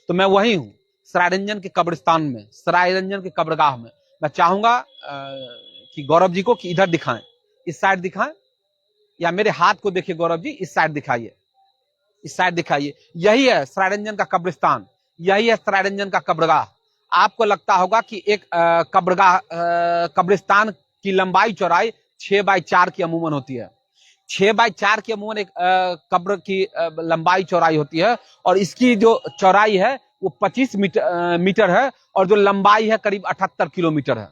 तो मैं वही हूँ, सरायरंजन के कब्रिस्तान में, सरायरंजन के कब्रगाह में। मैं चाहूंगा कि गौरव जी को कि इधर दिखाएं, इस साइड दिखाएं, या मेरे हाथ को देखिए गौरव जी, इस साइड दिखाइए, इस साइड दिखाइए। यही है सरायरंजन का कब्रिस्तान, यही है सरायरंजन का कब्रगाह। आपको लगता होगा कि एक कब्रिस्तान की लंबाई चौड़ाई 6x4 की अमूमन होती है। 6x4 की अमूमन एक कब्र की लंबाई चौड़ाई होती है, और इसकी जो चौड़ाई है वो 25 मीटर है, और जो लंबाई है करीब 78 किलोमीटर है।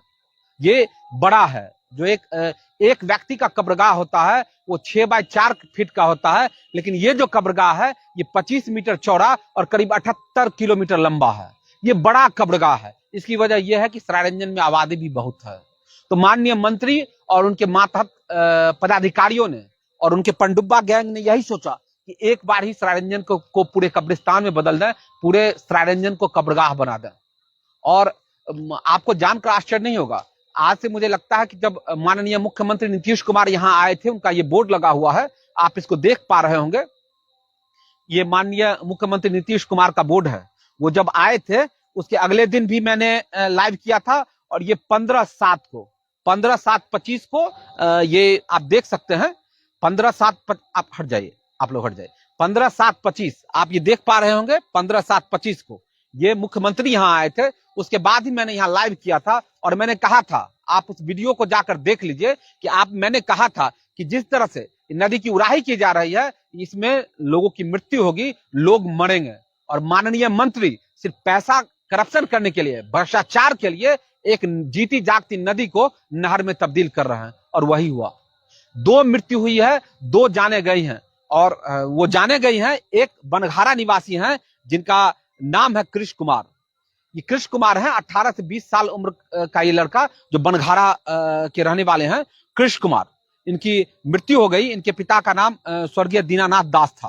ये बड़ा है। जो एक व्यक्ति का कब्रगाह होता है वो 6x4 फीट का होता है, लेकिन ये जो कब्रगाह है ये 25 मीटर चौड़ा और करीब 78 किलोमीटर लंबा है। ये बड़ा कब्रगाह है। इसकी वजह यह है कि सरायरंजन में आबादी भी बहुत है। तो माननीय मंत्री और उनके मातहत पदाधिकारियों ने और उनके पनडुब्बा गैंग ने यही सोचा कि एक बार ही सरायरंजन को पूरे कब्रिस्तान में बदल दें, पूरे सरायरंजन को कब्रगाह बना दें। और आपको जानकर आश्चर्य नहीं होगा, आज से मुझे लगता है कि जब माननीय मुख्यमंत्री नीतीश कुमार यहां आए थे, उनका ये बोर्ड लगा हुआ है, आप इसको देख पा रहे होंगे, ये माननीय मुख्यमंत्री नीतीश कुमार का बोर्ड है। वो जब आए थे उसके अगले दिन भी मैंने लाइव किया था, और ये 15/7/25 को ये आप देख सकते हैं। 15/7 आप हट जाइए, आप लोग हट जाइए। 15/7/25 आप ये देख पा रहे होंगे। 15/7/25 को ये मुख्यमंत्री यहां आए थे। उसके बाद ही मैंने यहां लाइव किया था, और मैंने कहा था, आप उस वीडियो को जाकर देख लीजिए, कि मैंने कहा था कि जिस तरह से नदी की उड़ाही की जा रही है, इसमें लोगों की मृत्यु होगी, लोग मरेंगे। और माननीय मंत्री सिर्फ पैसा करप्शन करने के लिए, भ्रष्टाचार के लिए एक जीती जागती नदी को नहर में तब्दील कर रहे हैं, और वही हुआ। 2 मृत्यु हुई है, 2 जाने गई हैं, और वो जाने गई हैं। एक बनघारा निवासी हैं जिनका नाम है कृष्ण कुमार। ये कृष्ण कुमार है, 18 से 20 साल उम्र का ये लड़का, जो बनघारा के रहने वाले हैं, कृष्ण कुमार। इनकी मृत्यु हो गई। इनके पिता का नाम स्वर्गीय दीनानाथ दास था।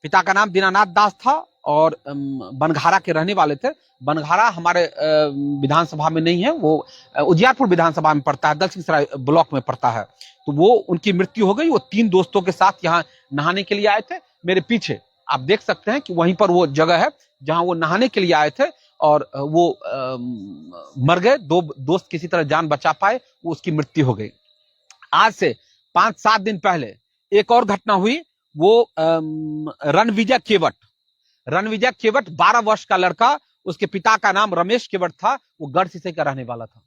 पिता का नाम दीनानाथ दास था, और बनघारा के रहने वाले थे। बनघारा हमारे विधानसभा में नहीं है, वो उजियारपुर विधानसभा में पड़ता है, दक्षिण सराय ब्लॉक में पड़ता है। तो वो उनकी मृत्यु हो गई। वो 3 दोस्तों के साथ यहाँ नहाने के लिए आए थे। मेरे पीछे आप देख सकते हैं कि वहीं पर वो जगह है जहां वो नहाने के लिए आए थे, और वो मर गए। 2 दोस्त किसी तरह जान बचा पाए, वो उसकी मृत्यु हो गई। आज से 5-7 दिन पहले एक और घटना हुई। वो रणविजय केवट 12 वर्ष का लड़का, उसके पिता का नाम रमेश केवट था, वो गढ़सिसई का रहने वाला था।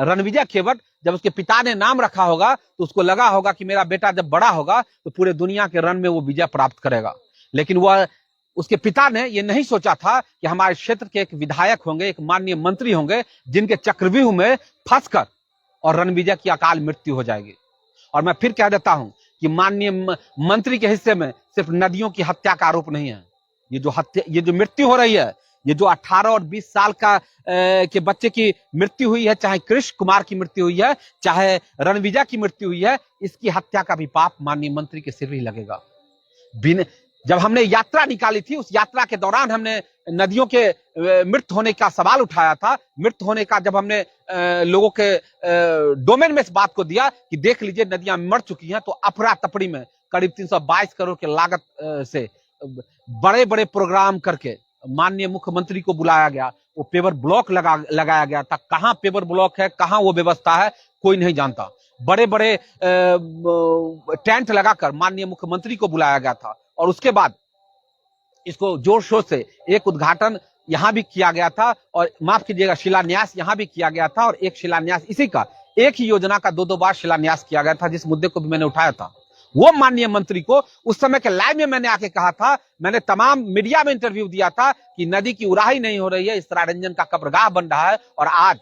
रणविजय केवट, जब उसके पिता ने नाम रखा होगा तो उसको लगा होगा कि मेरा बेटा जब बड़ा होगा तो पूरे दुनिया के रण में वो विजय प्राप्त करेगा। लेकिन वह, उसके पिता ने यह नहीं सोचा था कि हमारे क्षेत्र के एक विधायक होंगे, एक माननीय मंत्री होंगे, जिनके चक्रव्यूह में फंसकर और रणविजय की अकाल मृत्यु हो जाएगी। और मैं फिर कह देता हूं कि माननीय मंत्री के हिस्से में सिर्फ नदियों की हत्या का आरोप नहीं है। ये जो मृत्यु हो रही है, ये जो 18 और 20 साल का के बच्चे की मृत्यु हुई है, चाहे कृष्ण कुमार की मृत्यु हुई है, चाहे रणविजय की मृत्यु हुई है, इसकी हत्या का भी पाप माननीय मंत्री के सिर ही लगेगा। जब हमने यात्रा निकाली थी, उस यात्रा के दौरान हमने नदियों के मृत होने का सवाल उठाया था। मृत होने का जब हमने लोगों के डोमेन में इस बात को दिया कि देख लीजिए नदियां मर चुकी हैं, तो अफरा तफरी में करीब 322 करोड़ के लागत से बड़े बड़े प्रोग्राम करके माननीय मुख्यमंत्री को बुलाया गया। वो पेवर ब्लॉक लगाया गया था। कहां पेवर ब्लॉक है, कहां वो व्यवस्था है, कोई नहीं जानता। बड़े बड़े टेंट लगाकर माननीय मुख्यमंत्री को बुलाया गया था, और उसके बाद इसको जोर शोर से एक उद्घाटन यहां भी किया गया था, और माफ कीजिएगा, शिलान्यास यहां भी किया गया था। और एक शिलान्यास इसी का, एक ही योजना का 2-2 बार शिलान्यास किया गया था, जिस मुद्दे को भी मैंने उठाया था। वो माननीय मंत्री को उस समय के लाइव में मैंने आके कहा था, मैंने तमाम मीडिया में इंटरव्यू दिया था कि नदी की उड़ाही नहीं हो रही है, इस सरायरंजन का कब्रगाह बन रहा है। और आज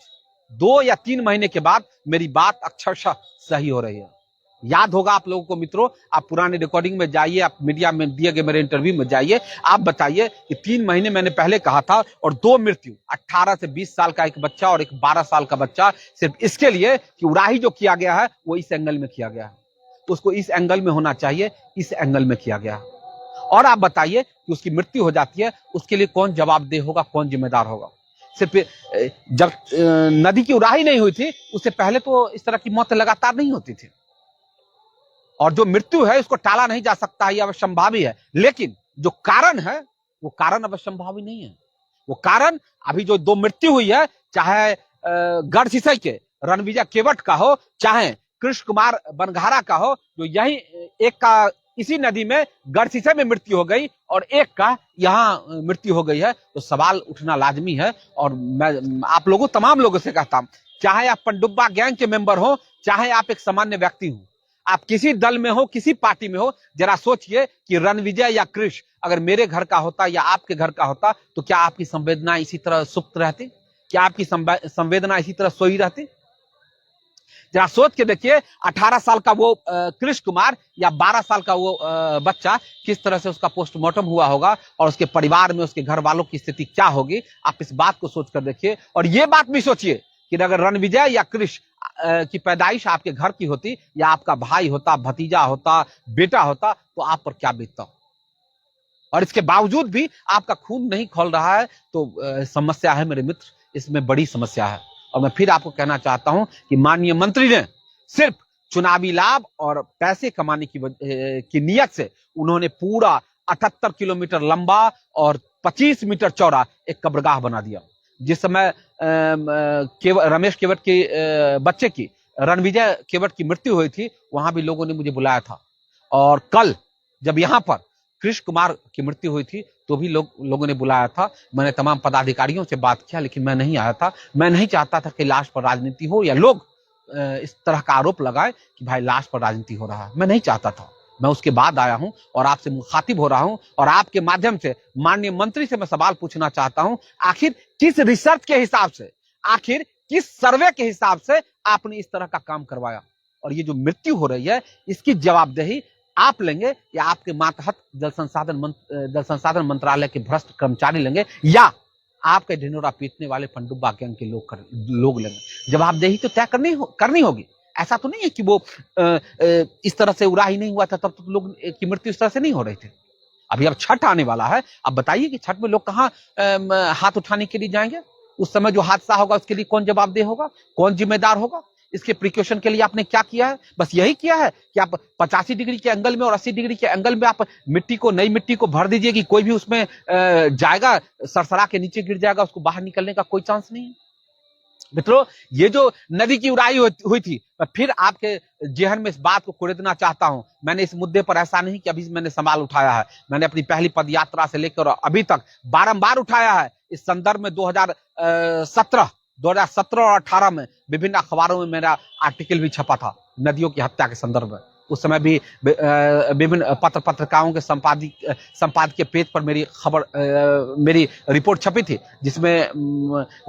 2 या 3 महीने के बाद मेरी बात अक्षरशः सही हो रही है। याद होगा आप लोगों को मित्रों, आप पुराने रिकॉर्डिंग में जाइए, आप मीडिया में दिए गए मेरे इंटरव्यू में जाइए, आप बताइए कि 3 महीने मैंने पहले कहा था, और 2 मृत्यु, 18 से 20 साल का एक बच्चा और एक 12 साल का बच्चा, सिर्फ इसके लिए कि उड़ाही जो किया गया है वो इस एंगल में किया गया है। उसको इस एंगल में होना चाहिए, इस एंगल में किया गया। और आप बताइए कि उसकी मृत्यु हो जाती है, उसके लिए कौन जवाबदेह होगा, कौन जिम्मेदार होगा? सिर्फ जब नदी की उड़ाही नहीं हुई थी, उससे पहले तो इस तरह की मौत लगातार नहीं होती थी। और जो मृत्यु है उसको टाला नहीं जा सकता, यह संभावी है। लेकिन जो कारण है वो कारण अब संभावी नहीं है। वो कारण अभी जो दो मृत्यु हुई है, चाहे गढ़सिसई के रणविजय केवट का हो, चाहे कृष्ण कुमार बनघारा का हो, जो यही एक का इसी नदी में गढ़सिसई में मृत्यु हो गई और एक का यहाँ मृत्यु हो गई है, तो सवाल उठना लाजमी है। और मैं आप लोगों तमाम लोगों से कहता हूं, चाहे आप पनडुब्बा गैंग के मेंबर हो, चाहे आप एक सामान्य व्यक्ति हो, आप किसी दल में हो, किसी पार्टी में हो, जरा सोचिए कि रणविजय या कृष अगर मेरे घर का होता या आपके घर का होता तो क्या आपकी संवेदना इसी तरह सुप्त रहती? क्या आपकी संवेदना इसी तरह सोई रहती? जरा सोच के देखिए, 18 साल का वो कृष्ण कुमार या 12 साल का वो बच्चा, किस तरह से उसका पोस्टमार्टम हुआ होगा और उसके परिवार में उसके घर वालों की स्थिति क्या होगी। आप इस बात को सोच कर देखिए। और ये बात भी सोचिए कि अगर रणविजय या कृष की पैदाइश आपके घर की होती या आपका भाई होता, भतीजा होता, बेटा होता, तो आप पर क्या बीतता। और इसके बावजूद भी आपका खून नहीं खौल रहा है, तो समस्या है मेरे मित्र, इसमें बड़ी समस्या है। और मैं फिर आपको कहना चाहता हूं कि माननीय मंत्री ने सिर्फ चुनावी लाभ और पैसे कमाने की नीयत से उन्होंने पूरा 78 किलोमीटर लंबा और 25 मीटर चौड़ा एक कब्रगाह बना दिया। जिस समय रमेश केवट के बच्चे की, रणविजय केवट की मृत्यु हुई थी, वहां भी लोगों ने मुझे बुलाया था। और कल जब यहां पर कृष्ण कुमार की मृत्यु हुई थी तो भी लोगों ने बुलाया था। मैंने तमाम पदाधिकारियों से बात किया, लेकिन मैं नहीं आया था। मैं नहीं चाहता था कि लाश पर राजनीति हो या लोग इस तरह का आरोप लगाए कि भाई लाश पर राजनीति हो रहा है। मैं नहीं चाहता था। मैं उसके बाद आया हूं और आपसे मुखातिब हो रहा हूं और आपके माध्यम से माननीय मंत्री से मैं सवाल पूछना चाहता हूं, आखिर किस रिसर्च के हिसाब से, आखिर किस सर्वे के हिसाब से आपने इस तरह का काम करवाया? और ये जो मृत्यु हो रही है, इसकी जवाबदेही आप लेंगे या आपके मातहत जल संसाधन मंत्रालय के भ्रष्ट कर्मचारी लेंगे, या आपके ढिंढोरा पीटने वाले पनडुब्बा गैंग के लोग लेंगे? जवाबदेही तो तय करनी होगी। ऐसा तो नहीं है कि वो इस तरह से उड़ा ही नहीं हुआ था तब तो लोग की मृत्यु इस तरह से नहीं हो रही थी। अभी अब छठ आने वाला है, अब बताइए कि छठ में लोग कहाँ हाथ उठाने के लिए जाएंगे? उस समय जो हादसा होगा उसके लिए कौन जवाबदेह होगा, कौन जिम्मेदार होगा? इसके प्रिकॉशन के लिए आपने क्या किया है? बस यही किया है कि आप 85 डिग्री के एंगल में और 80 डिग्री के एंगल में आप नई मिट्टी को भर दीजिए कि कोई भी उसमें जाएगा, सरसरा के नीचे गिर जाएगा, उसको बाहर निकलने का कोई चांस नहीं है। मित्रों, ये जो नदी की उड़ाई हुई थी, मैं फिर आपके जेहन में इस बात को कुरेदना चाहता हूं। मैंने इस मुद्दे पर ऐसा नहीं कि अभी मैंने सवाल उठाया है, मैंने अपनी पहली पदयात्रा से लेकर अभी तक बारंबार उठाया है। इस संदर्भ में 2017 और 18 में विभिन्न अखबारों में मेरा आर्टिकल भी छपा था नदियों की हत्या के संदर्भ में। उस समय भी विभिन्न पत्रकारों के संपादकीय पेज पर मेरी रिपोर्ट छपी थी, जिसमें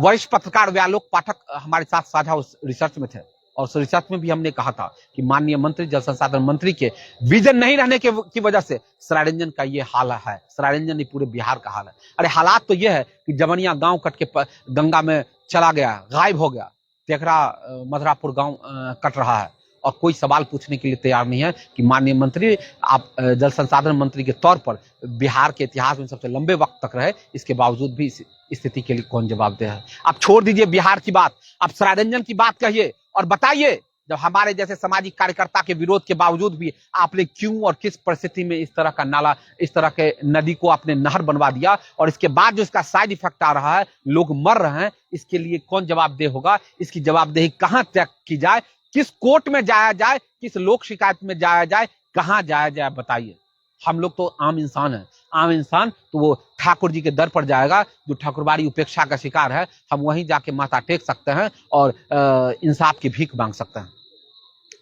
वरिष्ठ पत्रकार व्यालोक पाठक हमारे साथ साझा उस रिसर्च में थे। और उस रिसर्च में भी हमने कहा था कि माननीय मंत्री, जल संसाधन मंत्री के विजन नहीं रहने की वजह से सरायरंजन का ये हाल है। सरायरंजन नहीं, पूरे बिहार का हाल है। अरे हालात तो ये है कि जवनिया गांव कट के गंगा में चला गया, गायब हो गया। तेघरा मधुरापुर गांव कट रहा है और कोई सवाल पूछने के लिए तैयार नहीं है कि माननीय मंत्री, आप जल संसाधन मंत्री के तौर पर बिहार के इतिहास में सबसे लंबे वक्त तक रहे, इसके बावजूद भी इस स्थिति के लिए कौन जवाबदेह है? आप छोड़ दीजिए बिहार की बात, आप सरायरंजन की बात कहिए और बताइए, जब हमारे जैसे सामाजिक कार्यकर्ता के विरोध के बावजूद भी आपने क्यों और किस परिस्थिति में इस तरह का नाला, इस तरह के नदी को आपने नहर बनवा दिया, और इसके बाद जो इसका साइड इफेक्ट आ रहा है, लोग मर रहे हैं, इसके लिए कौन जवाबदेह होगा? इसकी जवाबदेही कहां तय की जाए? किस कोर्ट में जाया जाए? किस लोक शिकायत में जाया जाए? कहां जाया जाए? बताइए। हम लोग तो आम इंसान हैं। आम इंसान तो वो ठाकुर जी के दर पर जाएगा जो ठाकुरबाड़ी उपेक्षा का शिकार है। हम वहीं जाके माथा टेक सकते हैं और इंसाफ की भीख मांग सकते हैं।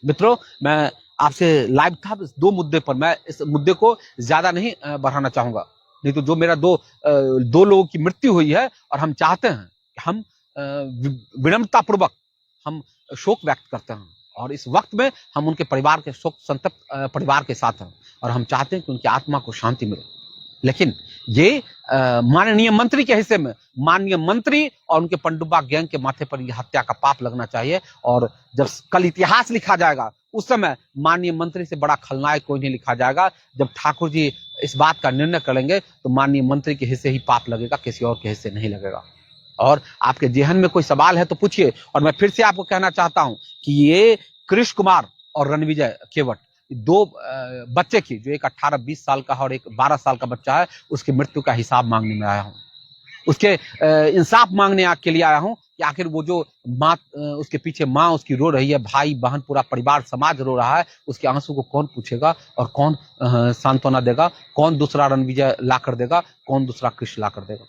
मित्रों, मैं आपसे लाइव था इस दो मुद्दे पर। मैं इस मुद्दे को ज्यादा नहीं बढ़ाना चाहूंगा, नहीं तो जो मेरा दो लोगों की मृत्यु हुई है और हम चाहते हैं, हम विनम्रता पूर्वक हम शोक व्यक्त करते हैं और इस वक्त में हम उनके परिवार के शोक संतप्त परिवार के साथ हैं और हम चाहते हैं कि उनकी आत्मा को शांति मिले। लेकिन ये माननीय मंत्री के हिस्से में, माननीय मंत्री और उनके पनडुब्बा गैंग के माथे पर यह हत्या का पाप लगना चाहिए। और जब कल इतिहास लिखा जाएगा उस समय माननीय मंत्री से बड़ा खलनायक कोई नहीं लिखा जाएगा। जब ठाकुर जी इस बात का निर्णय करेंगे तो माननीय मंत्री के हिस्से ही पाप लगेगा, किसी और के हिस्से नहीं लगेगा। और आपके जेहन में कोई सवाल है तो पूछिए। और मैं फिर से आपको कहना चाहता हूं कि ये कृष्ण कुमार और रणविजय केवट दो बच्चे की, जो एक 18-20 साल का है और एक 12 साल का बच्चा है, उसकी मृत्यु का हिसाब मांगने में आया हूँ। उसके इंसाफ मांगने के लिए आया हूँ कि आखिर वो जो माँ, उसके पीछे माँ उसकी रो रही है, भाई बहन पूरा परिवार समाज रो रहा है, उसके आंसू को कौन पूछेगा और कौन सांत्वना देगा, कौन दूसरा रणविजय ला कर देगा, कौन दूसरा कृष्ण ला कर देगा।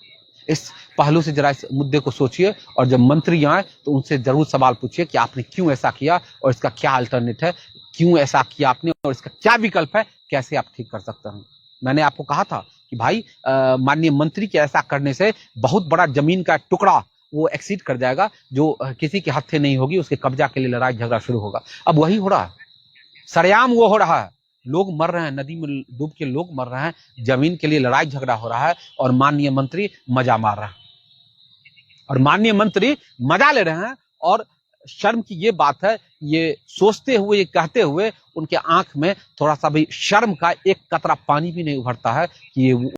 इस पहलू से जरा इस मुद्दे को सोचिए, और जब मंत्री आए तो उनसे जरूर सवाल पूछिए कि आपने क्यों ऐसा किया और इसका क्या अल्टरनेट है, क्यों ऐसा किया आपने और इसका क्या विकल्प है, कैसे आप ठीक कर सकते हैं। मैंने आपको कहा था कि भाई माननीय मंत्री के ऐसा करने से बहुत बड़ा जमीन का टुकड़ा वो एक्सीड कर जाएगा, जो किसी के हाथ से नहीं होगी, उसके कब्जा के लिए लड़ाई झगड़ा शुरू होगा। अब वही हो रहा है, सरेआम वो हो रहा है, लोग मर रहे हैं, नदी में डूब के लोग मर रहे हैं, जमीन के लिए लड़ाई झगड़ा हो रहा है, और माननीय मंत्री मजा मार रहे हैं, और माननीय मंत्री मजा ले रहे हैं। और शर्म की ये बात है, ये सोचते हुए, ये कहते हुए उनके आंख में थोड़ा सा भी शर्म का एक कतरा पानी भी नहीं उभरता है कि ये